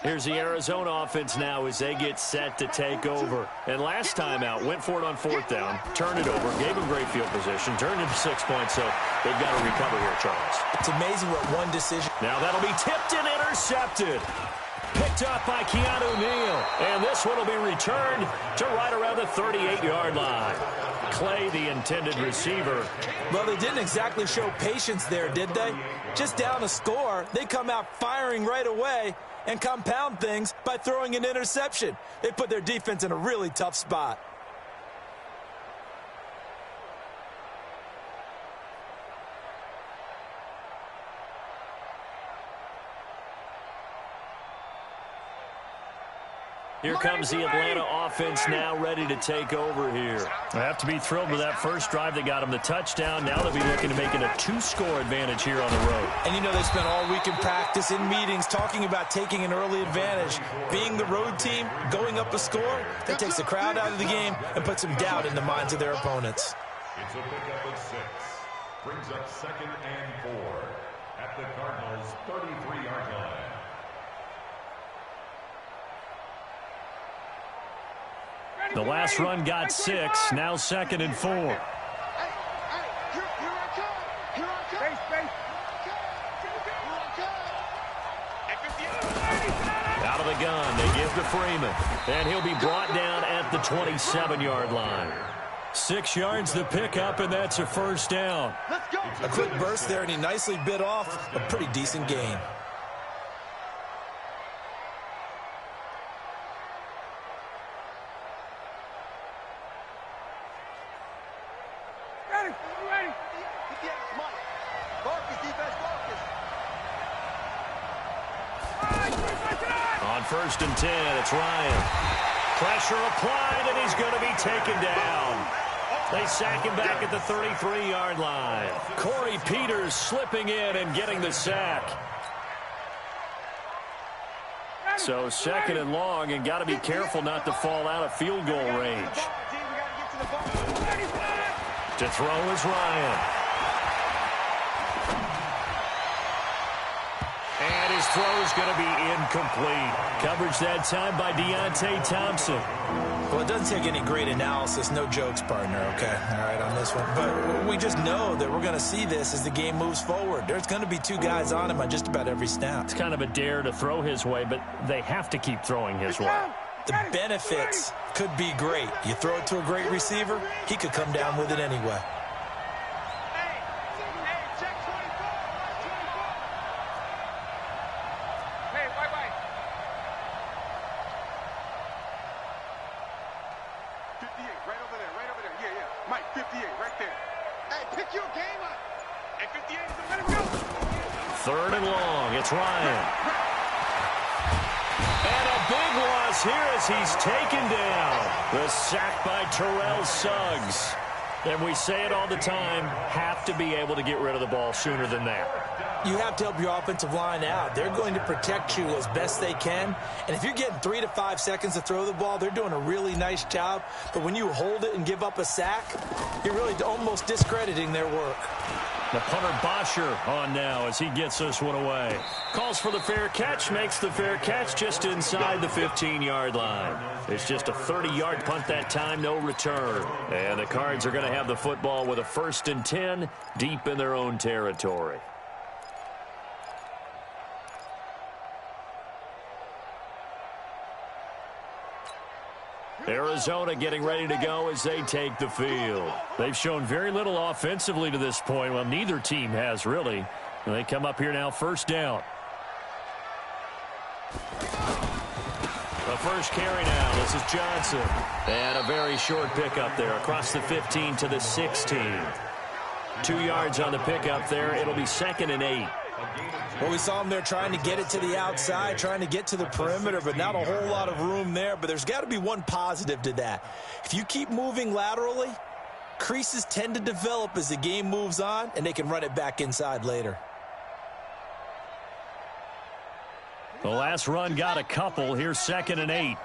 Here's the Arizona offense now as they get set to take over. And last time out, went for it on 4th down, turned it over, gave them great field position, turned into 6 points, so they've got to recover here, Charles. It's amazing what one decision. Now that'll be tipped and intercepted. Picked up by Keanu Neal. And this one will be returned to right around the 38-yard line. Clay, the intended receiver. Well, they didn't exactly show patience there, did they? Just down a score, they come out firing right away and compound things by throwing an interception. They put their defense in a really tough spot. Here comes the Atlanta offense now ready to take over here. They have to be thrilled with that first drive that got them the touchdown. Now they'll be looking to make it a 2-score advantage here on the road. And you know they spent all week in practice, in meetings, talking about taking an early advantage. Being the road team, going up a score, that takes the crowd out of the game and puts some doubt in the minds of their opponents. It's a pickup of 6. Brings up 2nd and 4 at the Cardinals' 33-yard line. The last run got 6, now 2nd and 4. Out of the gun, they give to Freeman. And he'll be brought down at the 27-yard line. 6 yards the pickup, and that's a first down. A quick burst there, and he nicely bit off a pretty decent gain. On 1st and 10, it's Ryan. Pressure applied, and he's going to be taken down. They sack him back at the 33-yard line. Corey Peters slipping in and getting the sack. So 2nd and long, and got to be careful not to fall out of field goal range. To throw is Ryan. And his throw is going to be incomplete. Coverage that time by Deontay Thompson. Well, it doesn't take any great analysis. No jokes, partner, okay? All right, on this one. But we just know that we're going to see this as the game moves forward. There's going to be 2 guys on him on just about every snap. It's kind of a dare to throw his way, but they have to keep throwing his way. The benefits could be great. You throw it to a great receiver, he could come down with it anyway. Third and long, it's Ryan. And a big loss here as he's taken down. The sack by Terrell Suggs. And we say it all the time, have to be able to get rid of the ball sooner than that. You have to help your offensive line out. They're going to protect you as best they can. And if you're getting 3 to 5 seconds to throw the ball, they're doing a really nice job. But when you hold it and give up a sack, you're really almost discrediting their work. The punter Bosher on now as he gets this one away. Calls for the fair catch, makes the fair catch just inside the 15-yard line. It's just a 30-yard punt that time, no return. And the Cards are going to have the football with a 1st and 10 deep in their own territory. Arizona getting ready to go as they take the field. They've shown very little offensively to this point. Well, neither team has really. And they come up here now, 1st down. The first carry now. This is Johnson. And a very short pickup there across the 15 to the 16. 2 yards on the pickup there. It'll be 2nd and 8. Well, we saw him there trying to get it to the outside, trying to get to the perimeter, but not a whole lot of room there. But there's got to be one positive to that. If you keep moving laterally, creases tend to develop as the game moves on, and they can run it back inside later. The last run got a couple. Here's 2nd and 8.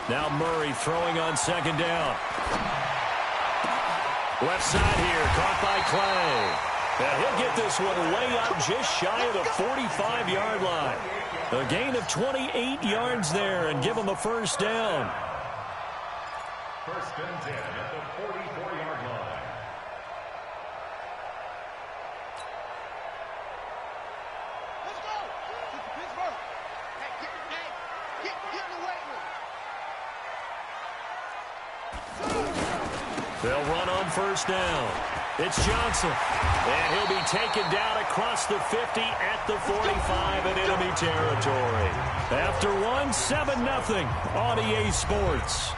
Now Murray throwing on 2nd down. Left side here, caught by Clay. And he'll get this one way up just shy of the 45-yard line. A gain of 28 yards there and give him a first down. First and 10 at the 44-yard line. Let's go. Pittsburgh. Hey, get in the weight room. They'll run on first down. It's Johnson. And he'll be taken down across the 50 at the 45 in enemy territory. After one, 7-0 on EA Sports.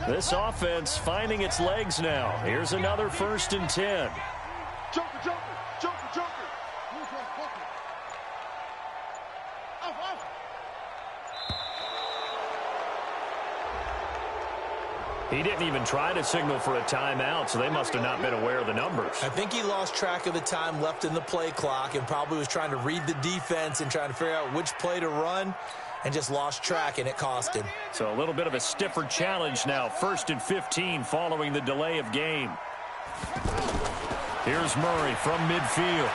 This offense finding its legs now. Here's another first and 10. Joker. Move on, Booker. Off. He didn't even try to signal for a timeout, so they must have not been aware of the numbers. I think he lost track of the time left in the play clock and probably was trying to read the defense and trying to figure out which play to run and just lost track, and it cost him. So a little bit of a stiffer challenge now. First and 15 following the delay of game. Here's Murray from midfield.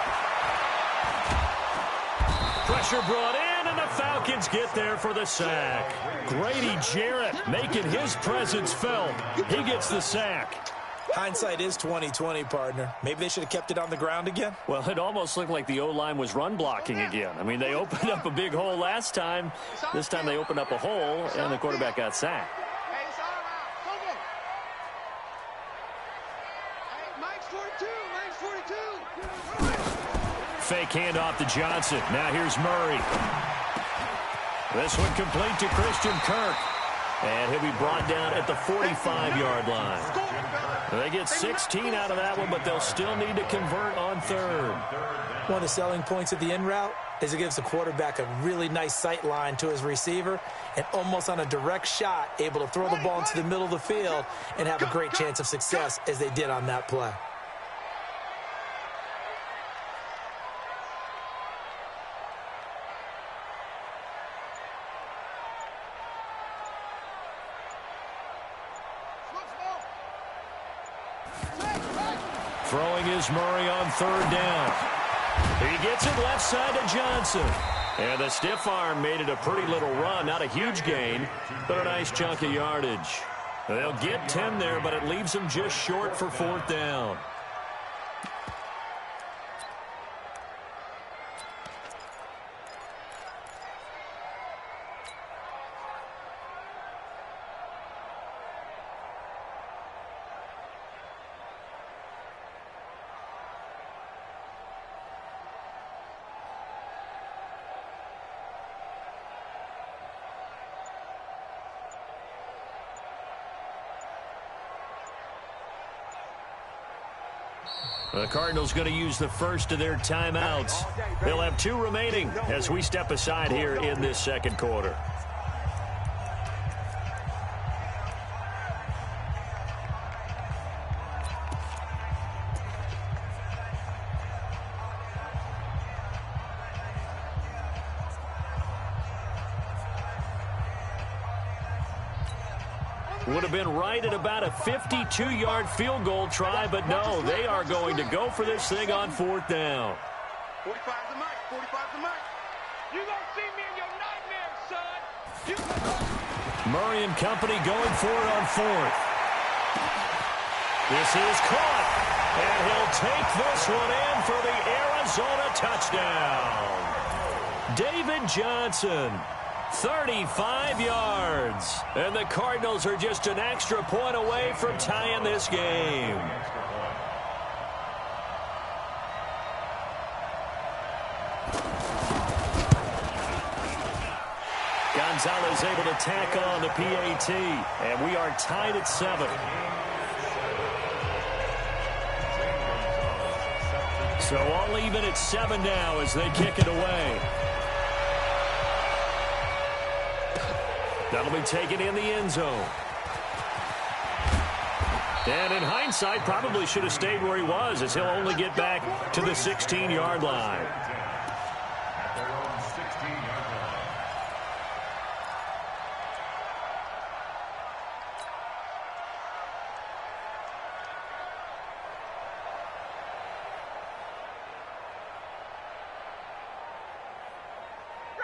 Pressure brought in, and the Falcons get there for the sack. Grady Jarrett making his presence felt. He gets the sack. Hindsight is 20/20, partner. Maybe they should have kept it on the ground again. Well, it almost looked like the O-line was run blocking again. I mean, they opened up a big hole last time. This time they opened up a hole, and the quarterback got sacked. Hey, it's all right. Go. Hey, Mike's 42. Fake handoff to Johnson. Now here's Murray. This one complete to Christian Kirk. And he'll be brought down at the 45-yard line. They get 16 out of that one, but they'll still need to convert on third. One of the selling points of the in route is it gives the quarterback a really nice sight line to his receiver and almost on a direct shot able to throw the ball into the middle of the field and have a great chance of success as they did on that play. Throwing is Murray on third down. He gets it left side to Johnson. And the stiff arm made it a pretty little run. Not a huge gain, but a nice chunk of yardage. They'll get 10 there, but it leaves them just short for fourth down. The Cardinals going to use the first of their timeouts. They'll have 2 remaining as we step aside here in this second quarter. Would have been right at about a 52-yard field goal try, but no, they are going to go for this thing on fourth down. 45 the mic. 45 the mic. You gonna see me in your nightmares, son. Murray and company going for it on fourth. This is caught, and he'll take this one in for the Arizona touchdown. David Johnson. 35 yards. And the Cardinals are just an extra point away from tying this game. Gonzalez able to tack on the PAT. And we are tied at 7. So all even at 7 now as they kick it away. That'll be taken in the end zone. And in hindsight, probably should have stayed where he was, as he'll only get back to the 16-yard line. At their own 16-yard line.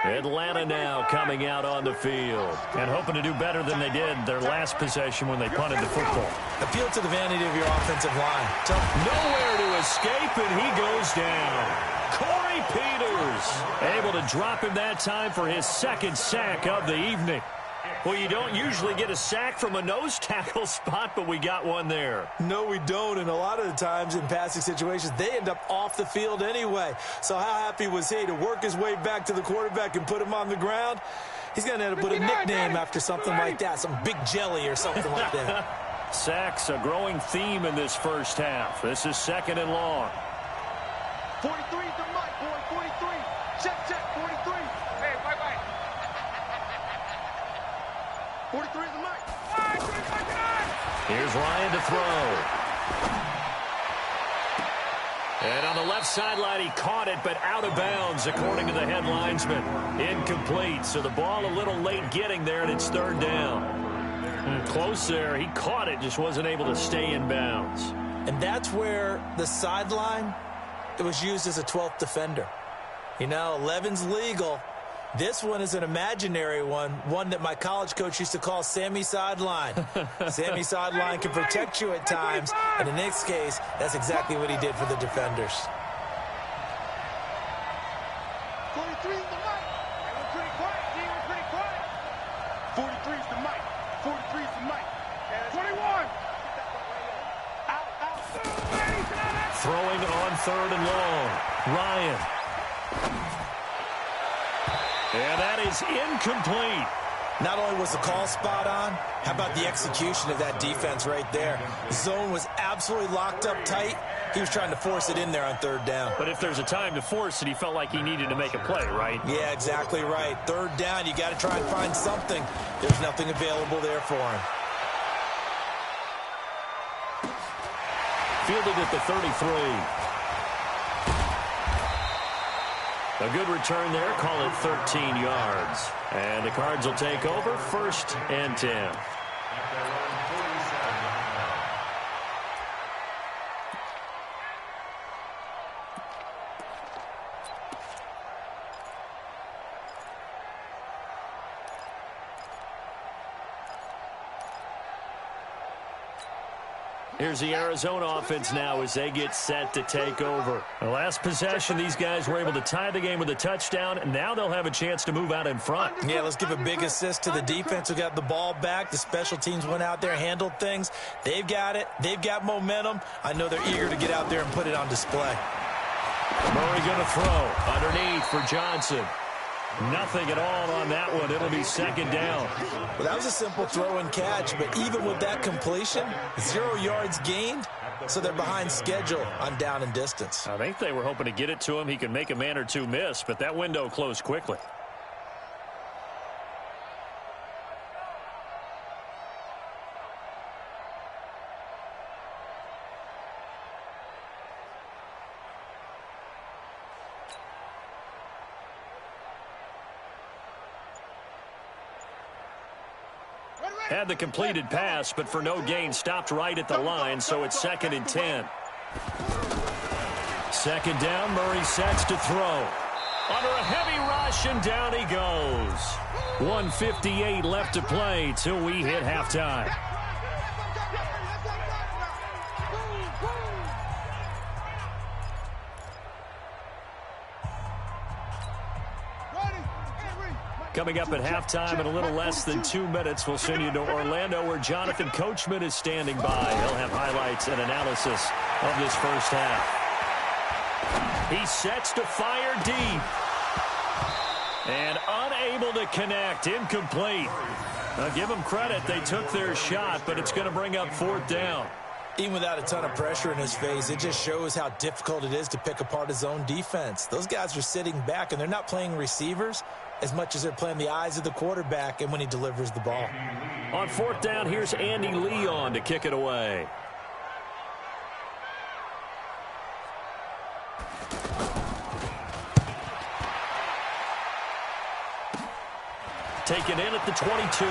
Atlanta now coming out on the field and hoping to do better than they did their last possession when they punted the football. Appeal to the vanity of your offensive line. Nowhere to escape, and he goes down. Corey Peters able to drop him that time for his second sack of the evening. Well, you don't usually get a sack from a nose tackle spot, but we got one there. No, we don't, and a lot of the times in passing situations, they end up off the field anyway. So how happy was he to work his way back to the quarterback and put him on the ground? He's going to end up with a nickname after something like that, some Big Jelly or something like that. Sacks, a growing theme in this first half. This is 2nd and long. 43 is the mic, boy. 43. Check, 43. Hey, bye-bye. 43 is the mic. Here's Ryan to throw. And on the left sideline, he caught it, but out of bounds, according to the head linesman. Incomplete, so the ball a little late getting there, and it's 3rd down. Close there. He caught it, just wasn't able to stay in bounds. And that's where the sideline, it was used as a 12th defender. You know, 11's legal. This one is an imaginary one that my college coach used to call Sammy Sideline. Sammy Sideline can protect you at times, and in this case, that's exactly what he did for the defenders. 43 is the mic. They were pretty quiet. He was pretty quiet. 43 is the mic. 43 is the mic. 21. Out. Throwing on 3rd and long. Ryan. And that is incomplete. Not only was the call spot on, how about the execution of that defense right there? The zone was absolutely locked up tight. He was trying to force it in there on 3rd down. But if there's a time to force it, he felt like he needed to make a play, right? Yeah, exactly right. 3rd down, you got to try and find something. There's nothing available there for him. Fielded at the 33. A good return there, call it 13 yards. And the Cards will take over, 1st and 10. Here's the Arizona offense now as they get set to take over. The last possession, these guys were able to tie the game with a touchdown, and now they'll have a chance to move out in front. Yeah, let's give a big assist to the defense who got the ball back. The special teams went out there, handled things. They've got it. They've got momentum. I know they're eager to get out there and put it on display. Murray going to throw underneath for Johnson. Nothing at all on that one. It'll be 2nd down. Well, that was a simple throw and catch, but even with that completion, 0 yards gained, so they're behind schedule on down and distance. I think they were hoping to get it to him. He could make a man or two miss, but that window closed quickly. Had the completed pass, but for no gain, stopped right at the line, so it's 2nd and 10. 2nd down, Murray sets to throw. Under a heavy rush, and down he goes. 1:58 left to play till we hit halftime. Coming up at halftime in a little less than 2 minutes, we'll send you to Orlando where Jonathan Coachman is standing by. He'll have highlights and analysis of this first half. He sets to fire deep. And unable to connect, incomplete. Now give them credit, they took their shot, but it's going to bring up 4th down. Even without a ton of pressure in his face, it just shows how difficult it is to pick apart his own defense. Those guys are sitting back, and they're not playing receivers as much as they're playing the eyes of the quarterback and when he delivers the ball. On fourth down, here's Andy Leon to kick it away. Taken in at the 22.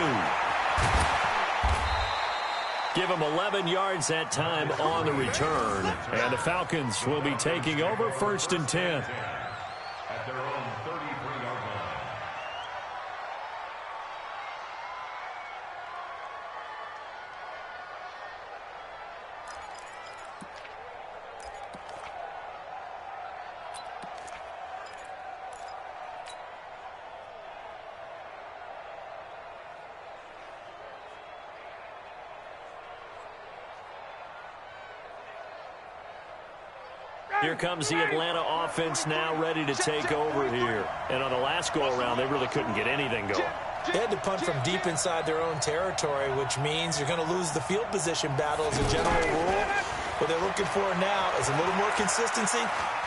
Give him 11 yards that time on the return. And the Falcons will be taking over 1st and 10. At their own 33-yard line. Here comes the Atlanta offense now ready to take over here. And on the last go-around, they really couldn't get anything going. They had to punt from deep inside their own territory, which means you're going to lose the field position battle as a general rule. What they're looking for now is a little more consistency,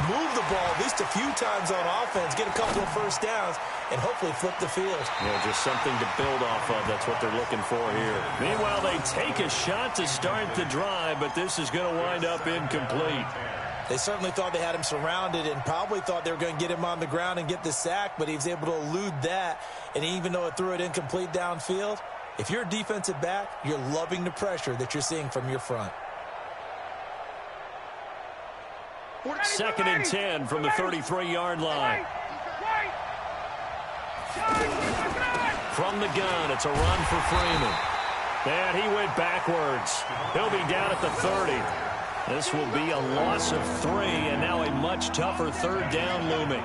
move the ball at least a few times on offense, get a couple of first downs, and hopefully flip the field. Yeah, just something to build off of. That's what they're looking for here. Meanwhile, they take a shot to start the drive, but this is going to wind up incomplete. They certainly thought they had him surrounded and probably thought they were going to get him on the ground and get the sack, but he was able to elude that. And even though it threw it incomplete downfield, if you're a defensive back, you're loving the pressure that you're seeing from your front. 2nd and 10 from the 33-yard line. From the gun, it's a run for Freeman. And he went backwards. He'll be down at the 30. This will be a loss of 3, and now a much tougher 3rd down looming.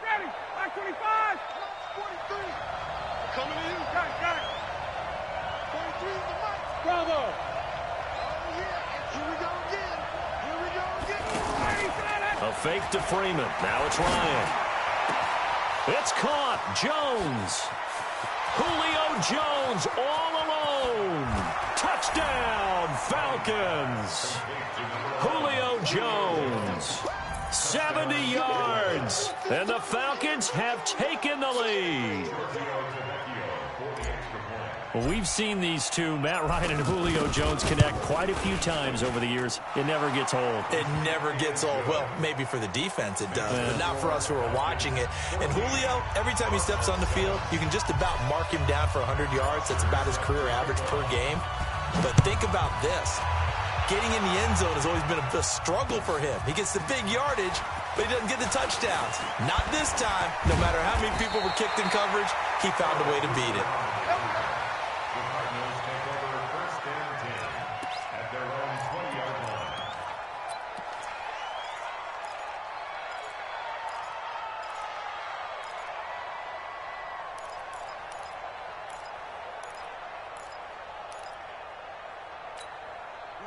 Ready, line 25. 43. Coming in. Got it. 43 is the mic. Bravo. Oh, yeah. Here we go again. A fake to Freeman. Now it's Ryan. It's caught. Jones. Julio Jones all alone. Touchdown, Falcons. Julio Jones. 70 yards. And the Falcons have taken the lead. Well, we've seen these two, Matt Ryan and Julio Jones, connect quite a few times over the years. It never gets old. It never gets old. Well, maybe for the defense it does, but not for us who are watching it. And Julio, every time he steps on the field, you can just about mark him down for 100 yards. That's about his career average per game. But think about this. Getting in the end zone has always been a struggle for him. He gets the big yardage, but he doesn't get the touchdowns. Not this time. No matter how many people were kicked in coverage, he found a way to beat it.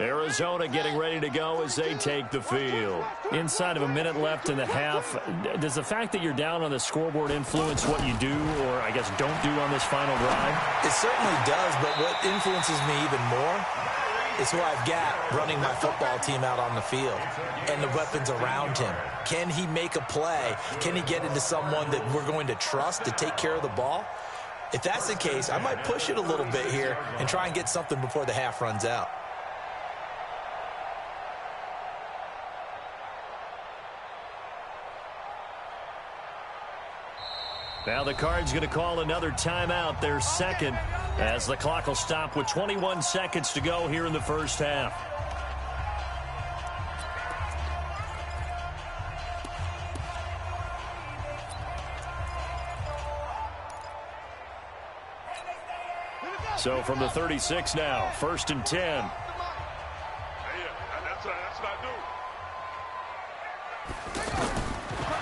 Arizona getting ready to go as they take the field. Inside of a minute left in the half, does the fact that you're down on the scoreboard influence what you do, or I guess don't do on this final drive? It certainly does, but what influences me even more is who I've got running my football team out on the field and the weapons around him. Can he make a play? Can he get into someone that we're going to trust to take care of the ball? If that's the case, I might push it a little bit here and try and get something before the half runs out. Now the Cards going to call another timeout, their second, as the clock will stop with 21 seconds to go here in the first half. So from the 36 now, 1st and 10.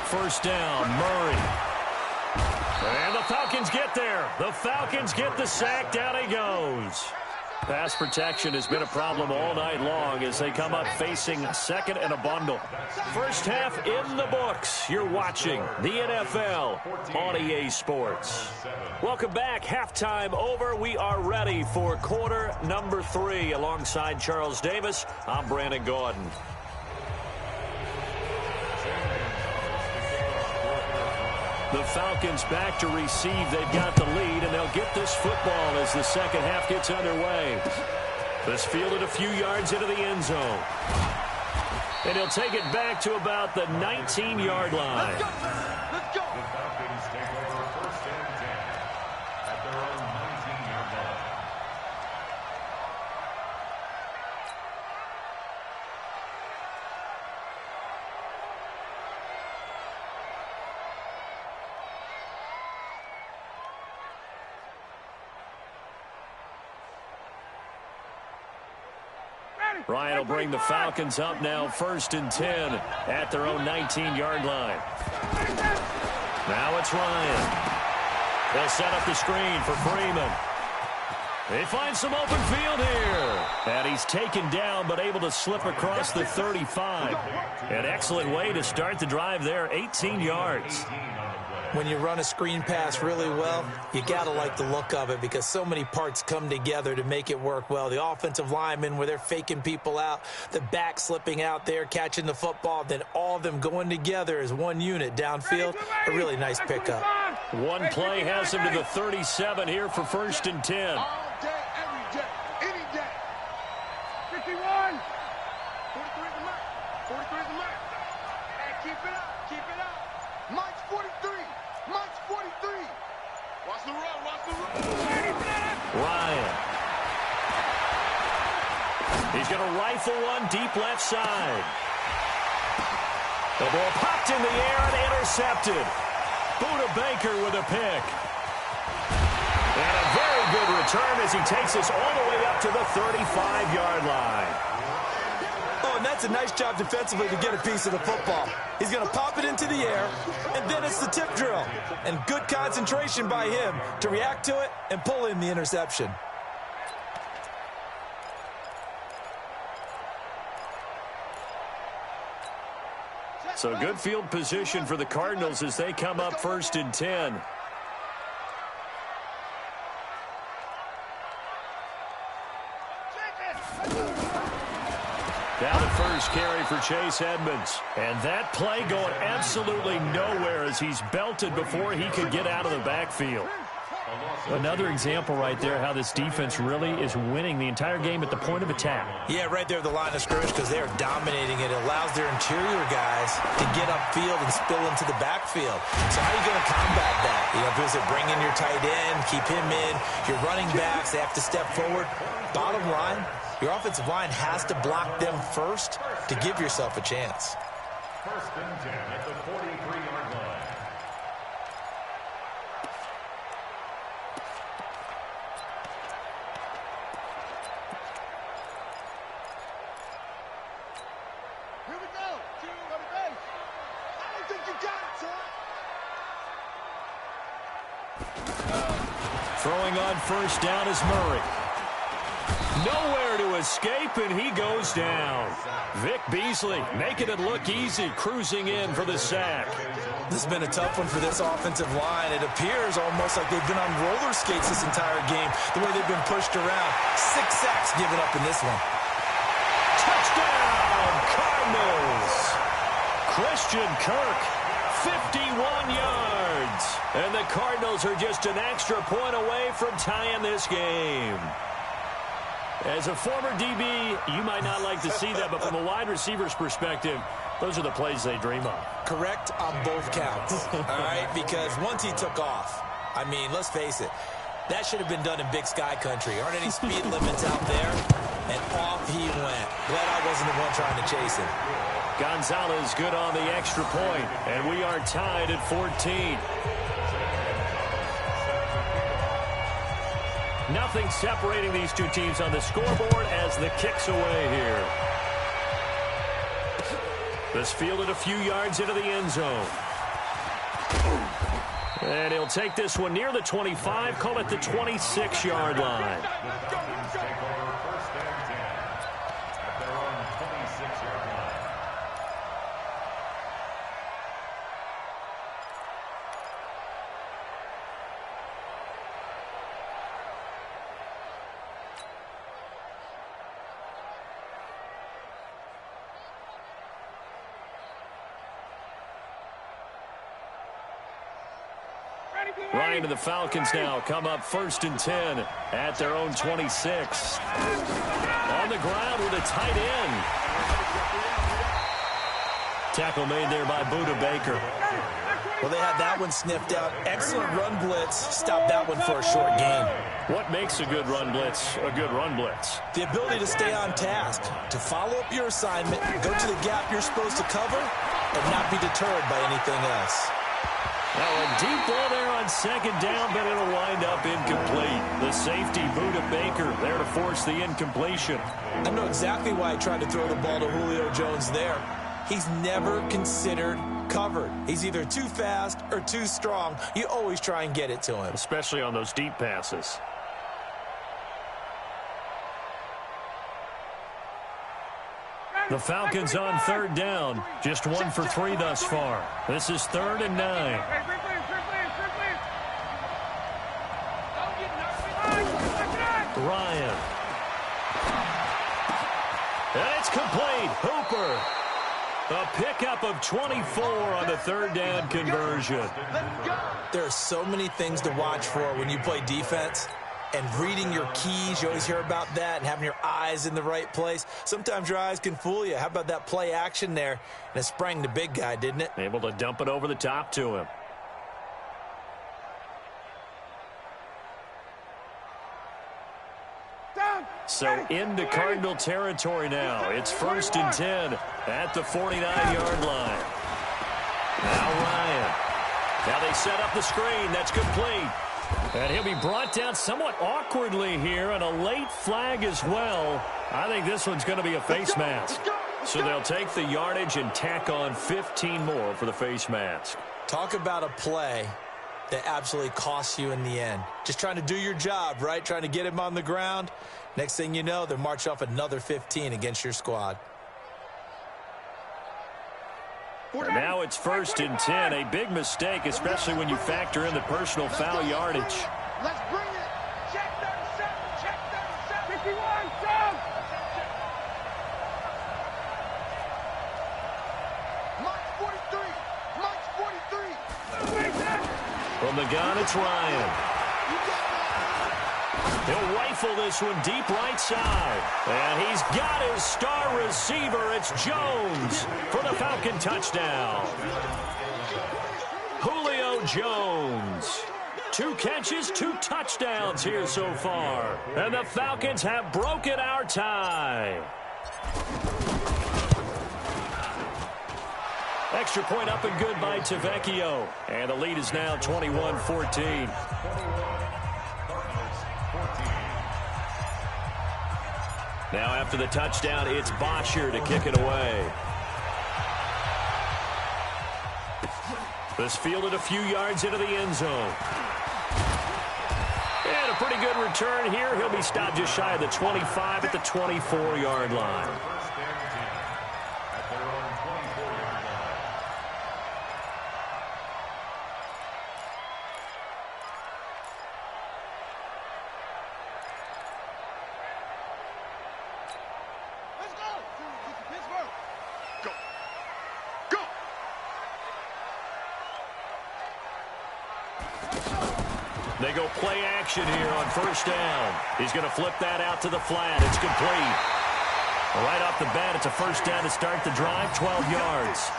First down, Murray. And the Falcons get there. The Falcons get the sack. Down he goes. Pass protection has been a problem all night long as they come up facing second and a bundle. First half in the books. You're watching the NFL on EA Sports. Welcome back. Halftime over. We are ready for quarter number 3. Alongside Charles Davis, I'm Brandon Gordon. The Falcons back to receive. They've got the lead, and they'll get this football as the second half gets underway. This fielded a few yards into the end zone. And he'll take it back to about the 19-yard line. Let's go. Let's go. The Falcons take over first and 10 at their own 19-yard line. Ryan will bring the Falcons up now first and 10 at their own 19-yard line. Now it's Ryan. They'll set up the screen for Freeman. They find some open field here. And he's taken down but able to slip across the 35. An excellent way to start the drive there, 18 yards. When you run a screen pass really well, you got to like the look of it because so many parts come together to make it work well. The offensive linemen where they're faking people out, the back slipping out there, catching the football, then all of them going together as one unit downfield. A really nice pickup. One play has him to the 37 here for first and 10. All day, every day, any day. 51. 43 is the mark. 43 is the mark. Hey, keep it up. Keep it up. Mike's 43. Mike's 43. Watch the run. Watch the run. Ryan. He's going to rifle one deep left side. The ball popped in the air and intercepted. Buda Baker with a pick. And a very good return as he takes us all the way up to the 35-yard line. Oh, and that's a nice job defensively to get a piece of the football. He's going to pop it into the air, and then it's the tip drill. And good concentration by him to react to it and pull in the interception. So good field position for the Cardinals as they come up first and 10. Down the first carry for Chase Edmonds. And that play going absolutely nowhere as he's belted before he could get out of the backfield. Another example right there how this defense really is winning the entire game at the point of attack. Yeah, right there at the line of scrimmage because they are dominating it. It allows their interior guys to get upfield and spill into the backfield. So how are you going to combat that? You know, visit, bring in your tight end, keep him in. Your running backs, they have to step forward. Bottom line, your offensive line has to block them first to give yourself a chance. First and 10 at the 43-yard line. Here we go. Two on the base. I don't think you got it, son. Throwing on first down is Murray. Nowhere to escape, and he goes down. Vic Beasley making it look easy, cruising in for the sack. This has been a tough one for this offensive line. It appears almost like they've been on roller skates this entire game, the way they've been pushed around. 6 sacks given up in this one. Touchdown, Cardinals. Christian Kirk, 51 yards. And the Cardinals are just an extra point away from tying this game. As a former DB, you might not like to see that, but from a wide receiver's perspective, those are the plays they dream of. Correct on both counts, all right? Because once he took off, I mean, let's face it, that should have been done in Big Sky Country. Aren't any speed limits out there? And off he went. Glad I wasn't the one trying to chase him. Gonzalez good on the extra point, and we are tied at 14. Nothing separating these two teams on the scoreboard as the kick's away here. This fielded a few yards into the end zone. And he'll take this one near the 25, call it the 26-yard line. Let's go. Ryan and the Falcons now come up 1st and 10 at their own 26. On the ground with a tight end. Tackle made there by Buda Baker. Well, they had that one sniffed out. Excellent run blitz. Stopped that one for a short gain. What makes a good run blitz a good run blitz? The ability to stay on task, to follow up your assignment, go to the gap you're supposed to cover, and not be deterred by anything else. Now a deep ball there on 2nd down, but it'll wind up incomplete. The safety, Buda Baker, there to force the incompletion. I know exactly why I tried to throw the ball to Julio Jones there. He's never considered covered. He's either too fast or too strong. You always try and get it to him. Especially on those deep passes. The Falcons on 3rd down. Just 1 for 3 thus far. This is 3rd and 9. Ryan. And it's complete. Hooper. A pickup of 24 on the 3rd down conversion. There are so many things to watch for when you play defense. And reading your keys, you always hear about that, and having your eyes in the right place. Sometimes your eyes can fool you. How about that play action there? And it sprang the big guy, didn't it? Able to dump it over the top to him. So into Cardinal territory now. It's 1st and 10 at the 49-yard line. Now Ryan. Now they set up the screen. That's complete. And he'll be brought down somewhat awkwardly here, and a late flag as well. I think this one's going to be a face mask. So they'll take the yardage and tack on 15 more for the face mask. Talk about a play that absolutely costs you in the end. Just trying to do your job, right? Trying to get him on the ground. Next thing you know, they're marching off another 15 against your squad. And now it's 1st and 10. A big mistake, especially when you factor in the personal foul yardage. Let's bring it. Check 37. Check 37. 51. Down. Mike's 43. Mike's 43. From the gun, it's Ryan. He'll rifle this one deep right side. And he's got his star receiver. It's Jones for the Falcon touchdown. Julio Jones. 2 catches, 2 touchdowns here so far. And the Falcons have broken our tie. Extra point up and good by Tavecchio. And the lead is now 21-14. Now after the touchdown, it's Bosher to kick it away. This fielded a few yards into the end zone. And a pretty good return here. He'll be stopped just shy of the 25 at the 24-yard line. They go play action here on 1st down. He's going to flip that out to the flat. It's complete. Right off the bat, it's a 1st down to start the drive, 12 yards.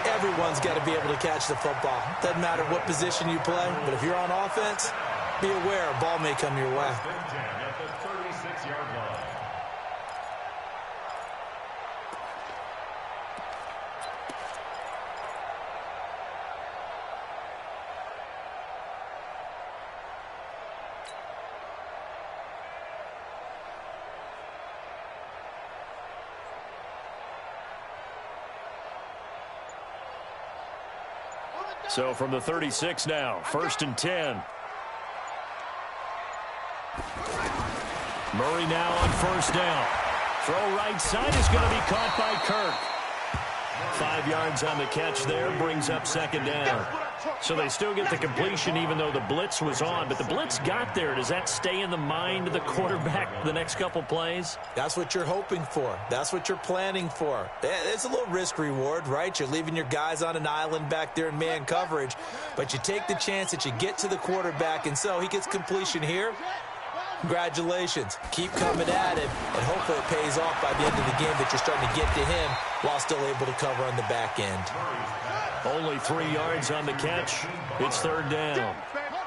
Everyone's got to be able to catch the football. Doesn't matter what position you play, but if you're on offense, be aware a ball may come your way. At the 36-yard line. So from the 36 now, 1st and 10. Murray now on 1st down. Throw right side is going to be caught by Kirk. 5 yards on the catch there, brings up 2nd down. So they still get the completion even though the blitz was on. But the blitz got there. Does that stay in the mind of the quarterback the next couple plays? That's what you're hoping for. That's what you're planning for. It's a little risk reward, right? You're leaving your guys on an island back there in man coverage. But you take the chance that you get to the quarterback, and so he gets completion here. Congratulations. Keep coming at him, and hopefully it pays off by the end of the game that you're starting to get to him while still able to cover on the back end. Only 3 yards on the catch. It's third down.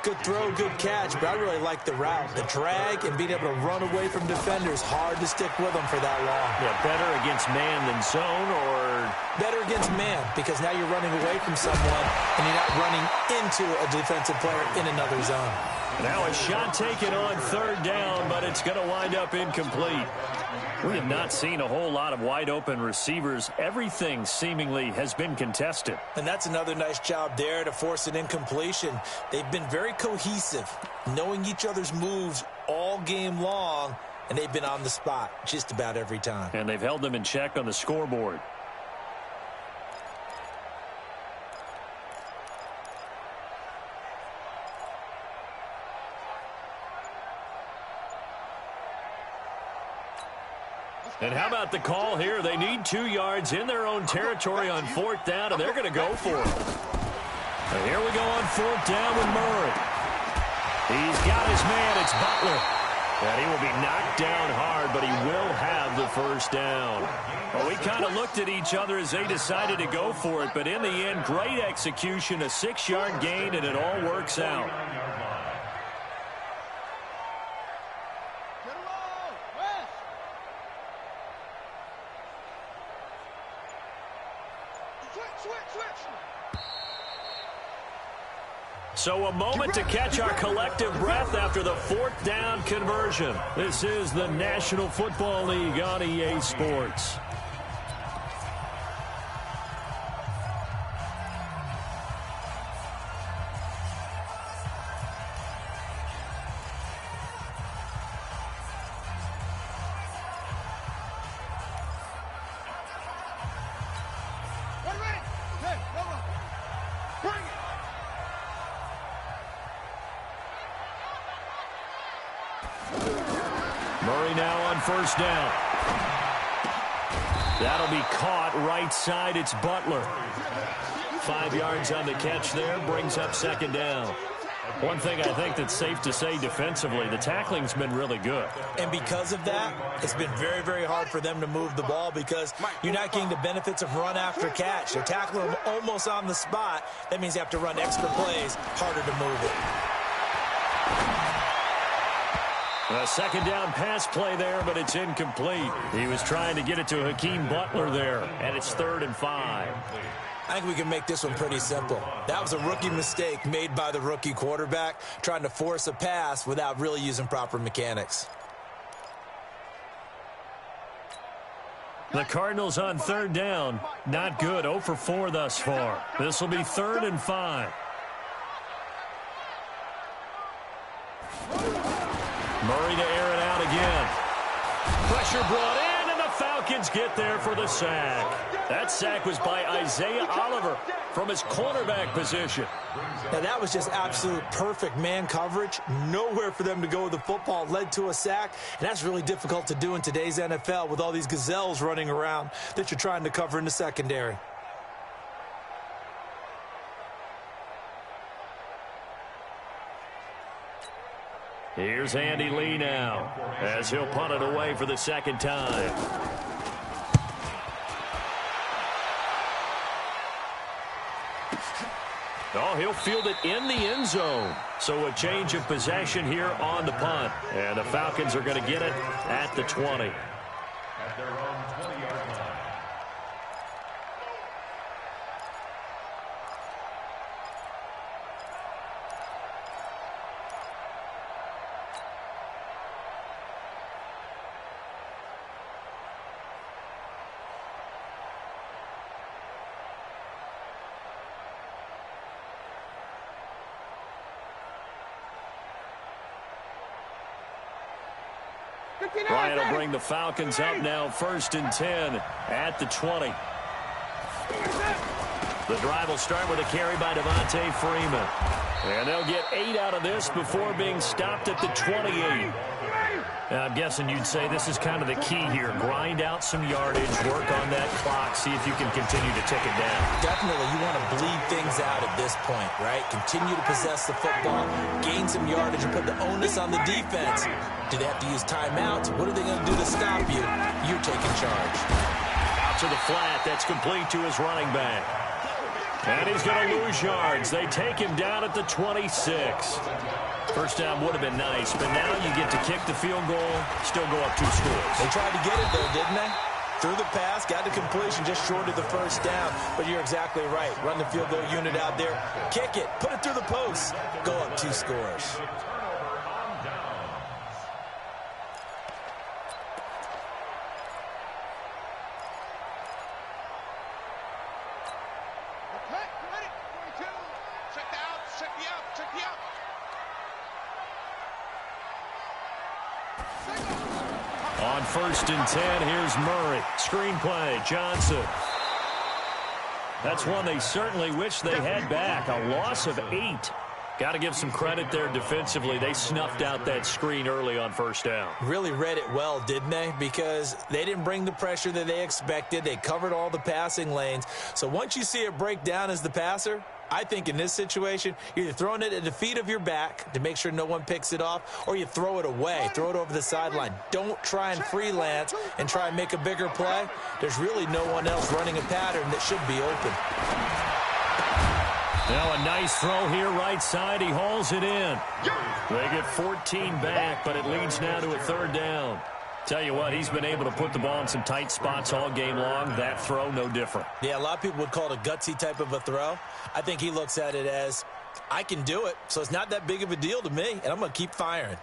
Good throw, good catch, but I really like the route. The drag and being able to run away from defenders, hard to stick with them for that long. Yeah, better against man than zone, or? Better against man, because now you're running away from someone and you're not running into a defensive player in another zone. Now a shot taken on third down, but it's going to wind up incomplete. We have not seen a whole lot of wide-open receivers. Everything seemingly has been contested. And that's another nice job there to force an incompletion. They've been very cohesive, knowing each other's moves all game long, and they've been on the spot just about every time. And they've held them in check on the scoreboard. And how about the call here? They need 2 yards in their own territory on fourth down, and they're going to go for it. And here we go on fourth down with Murray. He's got his man. It's Butler. And he will be knocked down hard, but he will have the first down. Well, we kind of looked at each other as they decided to go for it, but in the end, great execution, a 6-yard gain, and it all works out. So a moment to catch our collective breath after the fourth down conversion. This is the National Football League on EA Sports. Murray now on first down. That'll be caught right side. It's Butler. 5 yards on the catch there. Brings up second down. One thing I think that's safe to say defensively, the tackling's been really good. And because of that, it's been very, very hard for them to move the ball because you're not getting the benefits of run after catch. They're tackling them almost on the spot. That means you have to run extra plays, harder to move it. A second down pass play there, but it's incomplete. He was trying to get it to Hakeem Butler there, and it's 3rd and 5. I think we can make this one pretty simple. That was a rookie mistake made by the rookie quarterback, trying to force a pass without really using proper mechanics. The Cardinals on third down. Not good. 0 for 4 thus far. This will be 3rd and 5. Murray to air it out again. Pressure brought in, and the Falcons get there for the sack. That sack was by Isaiah Oliver from his cornerback position. Now, that was just absolute perfect man coverage. Nowhere for them to go with the football. Led to a sack, and that's really difficult to do in today's NFL with all these gazelles running around that you're trying to cover in the secondary. Here's Andy Lee now as he'll punt it away for the second time. Oh, he'll field it in the end zone. So a change of possession here on the punt. And the Falcons are going to get it at the 20. At their own 20-yard line. Bryant will bring the Falcons up now 1st and 10 at the 20. The drive will start with a carry by Devontae Freeman. And they'll get 8 out of this before being stopped at the 28. Now, I'm guessing you'd say this is kind of the key here. Grind out some yardage, work on that clock, see if you can continue to tick it down. Definitely, you want to bleed things out at this point, right? Continue to possess the football, gain some yardage, and put the onus on the defense. Do they have to use timeouts? What are they going to do to stop you? You're taking charge. Out to the flat. That's complete to his running back. And he's going to lose yards. They take him down at the 26. First down would have been nice, but now you get to kick the field goal, still go up 2 scores. They tried to get it, though, didn't they? Threw the pass, got the completion, just short of the first down. But you're exactly right. Run the field goal unit out there, kick it, put it through the post, go up 2 scores. On 1st and 10, here's Murray. Screenplay, Johnson. That's one they certainly wish they had back. A loss of 8. Got to give some credit there defensively. They snuffed out that screen early on 1st down. Really read it well, didn't they? Because they didn't bring the pressure that they expected. They covered all the passing lanes. So once you see it break down as the passer, I think in this situation, you're either throwing it at the feet of your back to make sure no one picks it off, or you throw it away, throw it over the sideline. Don't try and freelance and try and make a bigger play. There's really no one else running a pattern that should be open. Now a nice throw here right side. He hauls it in. They get 14 back, but it leads now to a 3rd down. Tell you what, he's been able to put the ball in some tight spots all game long. That throw, no different. Yeah, a lot of people would call it a gutsy type of a throw. I think he looks at it as, I can do it, so it's not that big of a deal to me, and I'm going to keep firing.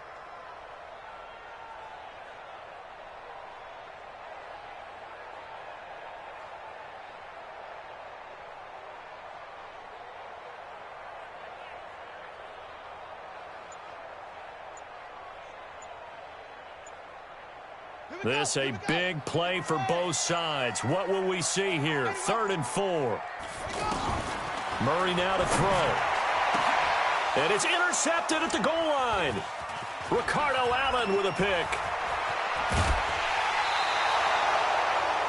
This a big play for both sides. What will we see here? 3rd and 4. Murray now to throw. And it's intercepted at the goal line. Ricardo Allen with a pick.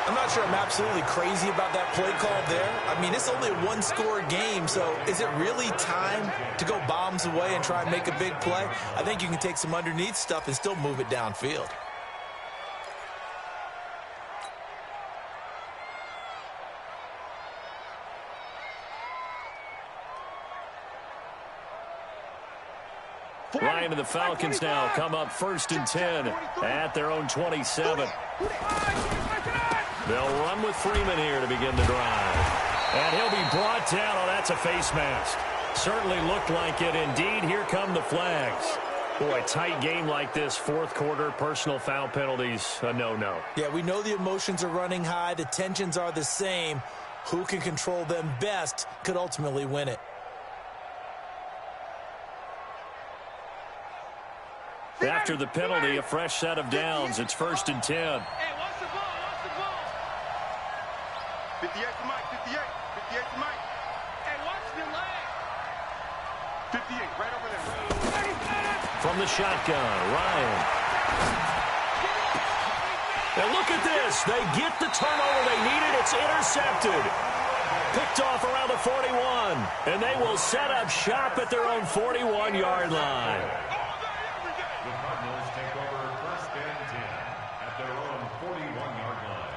I'm not sure I'm absolutely crazy about that play call there. I mean, it's only a 1-score game, so is it really time to go bombs away and try and make a big play? I think you can take some underneath stuff and still move it downfield. Ryan and the Falcons now come up 1st and 10 at their own 27. They'll run with Freeman here to begin the drive. And he'll be brought down. Oh, that's a face mask. Certainly looked like it. Indeed, here come the flags. Boy, tight game like this, 4th quarter, personal foul penalties, a no-no. Yeah, we know the emotions are running high. The tensions are the same. Who can control them best could ultimately win it. After the penalty, a fresh set of downs. It's 1st and 10. Hey, watch the ball, watch the ball. 58 to Mike, 58 to Mike. Hey, watch the leg. 58, right over there. From the shotgun, Ryan. And look at this. They get the turnover they needed. It's intercepted. Picked off around the 41. And they will set up shop at their own 41-yard line. The Cardinals take over 1st and 10 at their own 41-yard line.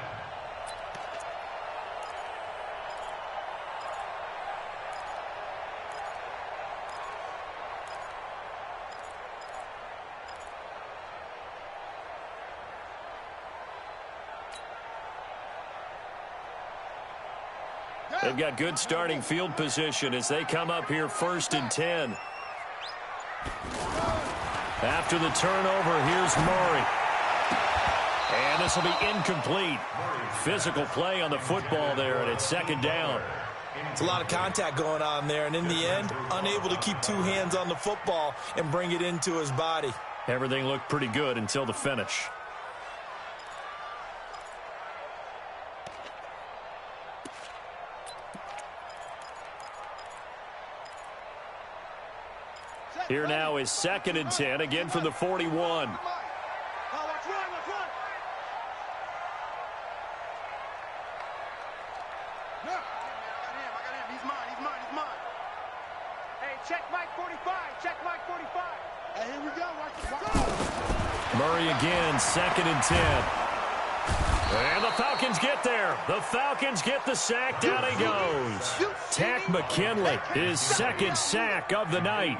They've got good starting field position as they come up here 1st and 10. After the turnover, here's Murray. And this will be incomplete. Physical play on the football there, and it's 2nd down. It's a lot of contact going on there, and in the end, unable to keep 2 hands on the football and bring it into his body. Everything looked pretty good until the finish. Here now is 2nd and 10, again from the 41. Murray again, 2nd and 10. And the Falcons get there. The Falcons get the sack. Down he goes. Tack McKinley, his 2nd sack of the night.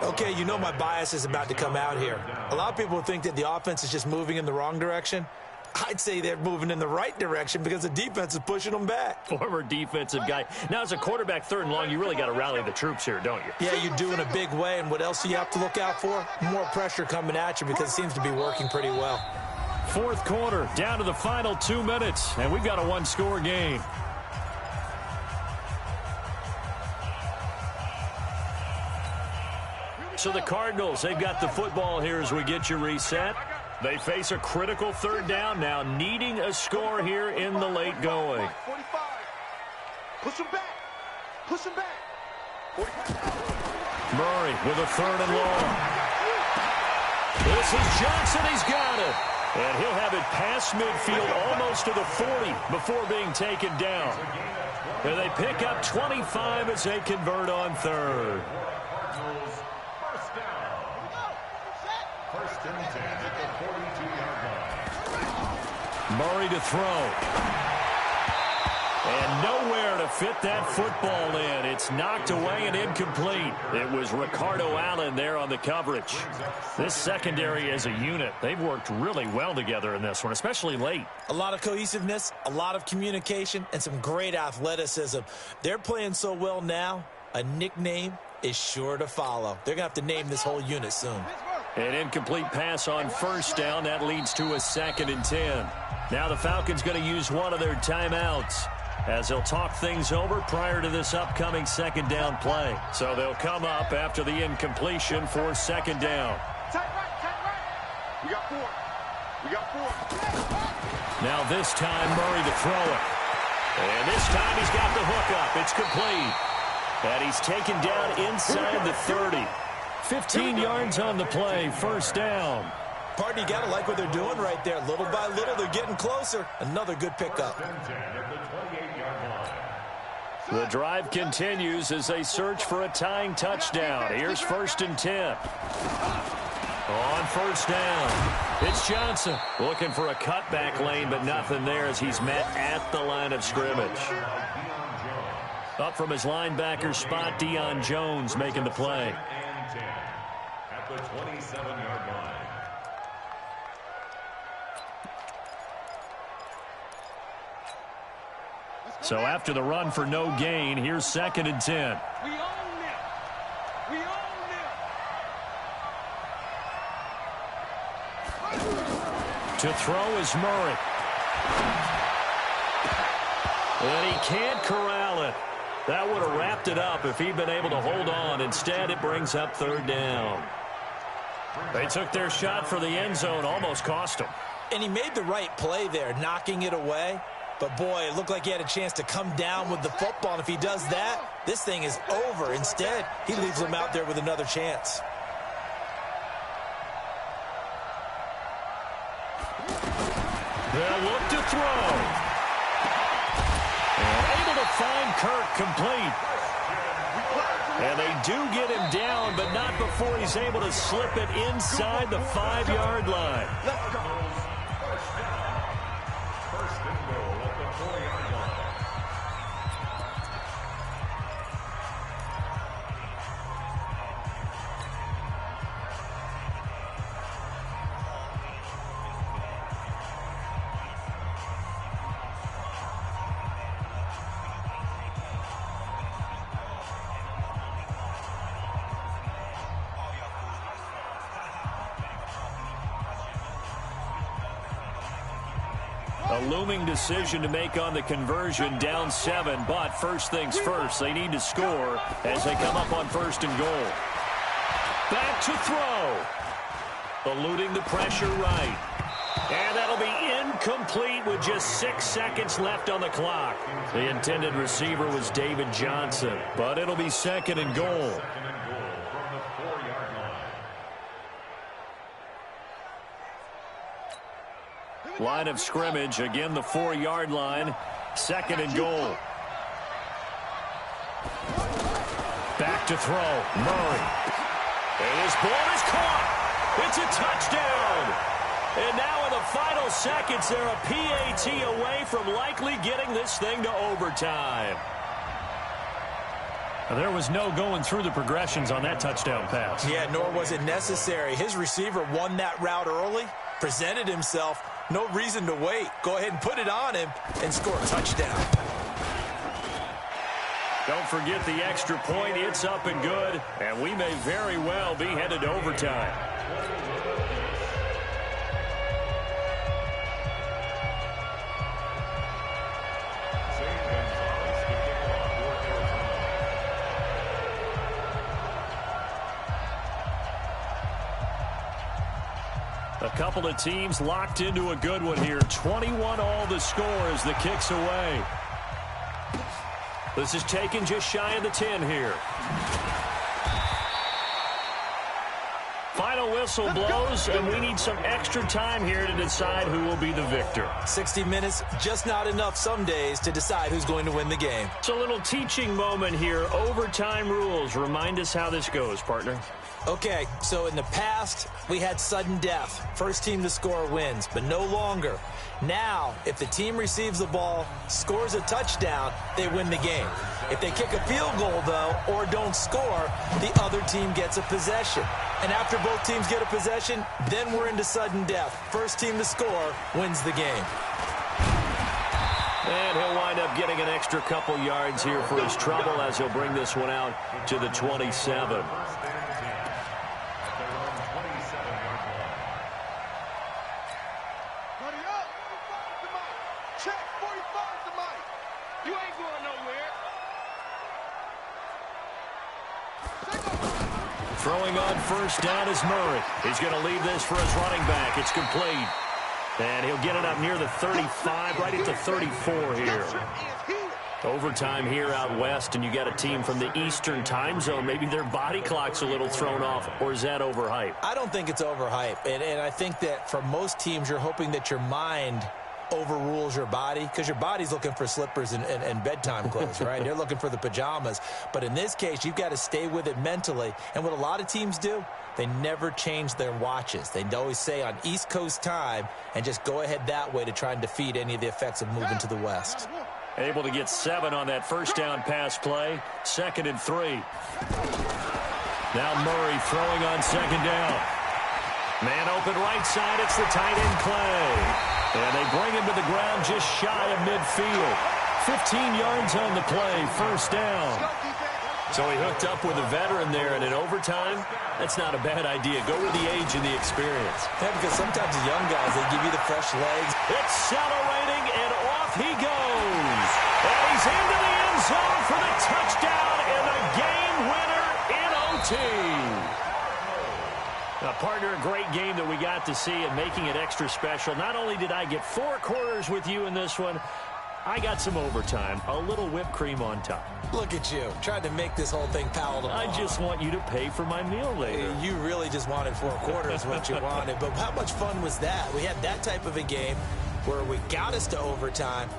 Okay, you know my bias is about to come out here. A lot of people think that the offense is just moving in the wrong direction. I'd say they're moving in the right direction because the defense is pushing them back. Former defensive guy. Now, as a quarterback, 3rd and long, you really got to rally the troops here, don't you? Yeah, you do in a big way. And what else do you have to look out for? More pressure coming at you because it seems to be working pretty well. 4th quarter, down to the final 2 minutes, and we've got a 1-score game. So the Cardinals, they've got the football here as we get you reset. They face a critical 3rd down now, needing a score here in the late going. 45. Push him back. Push him back. 45. Murray with a 3rd and long. This is Johnson. He's got it. And he'll have it past midfield almost to the 40 before being taken down. And they pick up 25 as they convert on 3rd. Murray to throw. And nowhere to fit that football in. It's knocked away and incomplete. It was Ricardo Allen there on the coverage. This secondary as a unit, they've worked really well together in this one, especially late. A lot of cohesiveness, a lot of communication, and some great athleticism. They're playing so well now, a nickname is sure to follow. They're going to have to name this whole unit soon. An incomplete pass on 1st down. That leads to a 2nd and 10. Now the Falcons going to use one of their timeouts as they'll talk things over prior to this upcoming 2nd down play. So they'll come up after the incompletion for 2nd down. Tight right. We got 4. We got 4. Now this time Murray to throw it. And this time he's got the hook up. It's complete. And he's taken down inside the 30. 15 yards on the play, 1st down. Partner, you got to like what they're doing right there. Little by little, they're getting closer. Another good pickup. The drive continues as they search for a tying touchdown. Here's 1st and 10. On 1st down, it's Johnson looking for a cutback lane, but nothing there as he's met at the line of scrimmage. Up from his linebacker spot, Deion Jones making the play. At the 27-yard line. So after the run for no gain, here's 2nd and 10. We own them. We own them. To throw is Murray. And he can't corral it. That would have wrapped it up if he'd been able to hold on. Instead, it brings up 3rd down. They took their shot for the end zone, almost cost him. And he made the right play there, knocking it away. But, boy, it looked like he had a chance to come down with the football. And if he does that, this thing is over. Instead, he leaves him out there with another chance. They'll look to throw. And able to find Kirk complete. And they do get him down, but not before he's able to slip it inside the 5-yard line. Let's go. First and goal at the 4-yard line. A looming decision to make on the conversion, down 7, but first things first, they need to score as they come up on 1st and goal. Back to throw. Eluding the pressure right. And that'll be incomplete with just 6 seconds left on the clock. The intended receiver was David Johnson, but it'll be 2nd and goal. Second and goal from the 4-yard Line of scrimmage, again the 4-yard line. 2nd and goal. Back to throw. Murray. And his ball is caught. It's a touchdown. And now in the final seconds, they're a PAT away from likely getting this thing to overtime. There was no going through the progressions on that touchdown pass. Yeah, nor was it necessary. His receiver won that route early, presented himself. No reason to wait. Go ahead and put it on him and score a touchdown. Don't forget the extra point. It's up and good, and we may very well be headed to overtime. A couple of teams locked into a good one here. 21 all the score as the kick's away. This is taken just shy of the 10 here. Final whistle blows, and we need some extra time here to decide who will be the victor. 60 minutes, just not enough some days to decide who's going to win the game. It's a little teaching moment here. Overtime rules. Remind us how this goes, partner. Okay, so in the past, we had sudden death. First team to score wins, but no longer. Now, if the team receives the ball, scores a touchdown, they win the game. If they kick a field goal, though, or don't score, the other team gets a possession. And after both teams get a possession, then we're into sudden death. First team to score wins the game. And he'll wind up getting an extra couple yards here for his trouble as he'll bring this one out to the 27. Throwing on first down is Murray. He's going to leave this for his running back. It's complete. And he'll get it up near the 35, right at the 34 here. Overtime here out west, and you got a team from the Eastern time zone. Maybe their body clock's a little thrown off, or is that overhyped? I don't think it's overhyped. And I think that for most teams, you're hoping that your mind overrules your body, because your body's looking for slippers and bedtime clothes, right? They're looking for the pajamas. But in this case, you've got to stay with it mentally. And what a lot of teams do, they never change their watches. They always say on East Coast time and just go ahead that way to try and defeat any of the effects of moving to the west. Able to get 7 on that first down pass play. 2nd and 3. Now Murray throwing on 2nd down. Man open right side. It's the tight end Clay. And they bring him to the ground just shy of midfield. 15 yards on the play. First down. So he hooked up with a veteran there, and in overtime, that's not a bad idea. Go with the age and the experience. Yeah, because sometimes the young guys, they give you the fresh legs. Accelerating, and off he goes. And he's into the end zone for the touchdown and the game winner in OT. Now, partner, a great game that we got to see and making it extra special. Not only did I get 4 quarters with you in this one, I got some overtime, a little whipped cream on top. Look at you, trying to make this whole thing palatable. I just want you to pay for my meal later. You really just wanted 4 quarters, what you wanted. But how much fun was that? We had that type of a game where we got us to overtime,